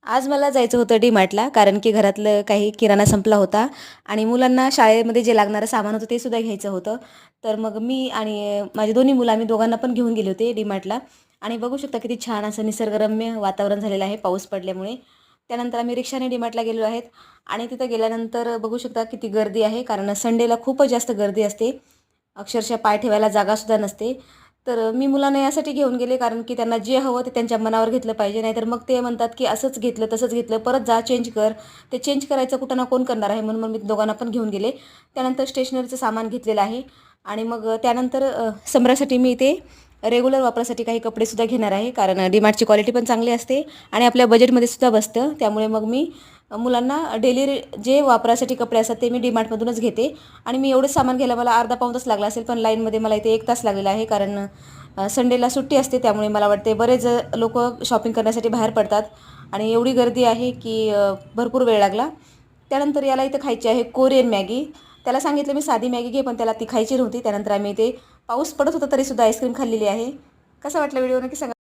आज मला जायचं होतं डी-मार्टला कारण की घरातलं काही किराणा संपला होता आणि मुलांना शाळेमध्ये जे लागणारं सामान होतं ते सुद्धा घ्यायचं होतं. तर मग मी आणि माझी दोन्ही मुलं आम्ही दोघांना पण घेऊन गेले होते डी-मार्टला आणि बघू शकता किती छान असं निसर्गरम्य वातावरण झालेलं आहे पाऊस पडल्यामुळे. त्यानंतर आम्ही रिक्षाने डी-मार्टला गेलेलो आहेत आणि तिथं गेल्यानंतर बघू शकता किती गर्दी आहे कारण संडेला खूपच जास्त गर्दी असते. अक्षरशः पाय ठेवायला जागासुद्धा नसते. तर मी मुलांना यासाठी घेऊन गेले कारण की त्यांना जे हवं ते त्यांच्या मनावर घेतलं पाहिजे. नाहीतर मग ते म्हणतात की असंच घेतलं, तसंच घेतलं, परत जा चेंज कर. ते चेंज करायचं कुठं ना कोण करणार आहे म्हणून मग मी दोघांना पण घेऊन गेले. त्यानंतर स्टेशनरीचं सामान घेतलेलं आहे आणि मग त्यानंतर समरासाठी मी इथे रेग्युलर वापरासाठी काही कपडेसुद्धा घेणार आहे. कारण डी-मार्टची क्वालिटी पण चांगली असते आणि आपल्या बजेटमध्ये सुद्धा बसतं. त्यामुळे मग मी मुलांना डेली जे वापरासाठी कपडे असतात ते मी डी-मार्टमधूनच घेते आणि मी एवढंच सामान घ्यायला मला अर्धा पाऊण तास लागला असेल, पण लाईनमध्ये मला इथे 1 तास लागलेला आहे. कारण संडेला सुट्टी असते त्यामुळे मला वाटते बरेच लोकं शॉपिंग करण्यासाठी बाहेर पडतात आणि एवढी गर्दी आहे की भरपूर वेळ लागला. त्यानंतर याला इथं खायची आहे कोरियन मॅगी. त्याला सांगितलं मी साधी मॅगी घे, पण त्याला ती खायची नव्हती. त्यानंतर आम्ही इथे पाऊस पडत होता तरीसुद्धा आईस्क्रीम खाल्लेली आहे. कसा वाटला व्हिडिओ नक्की सांगा.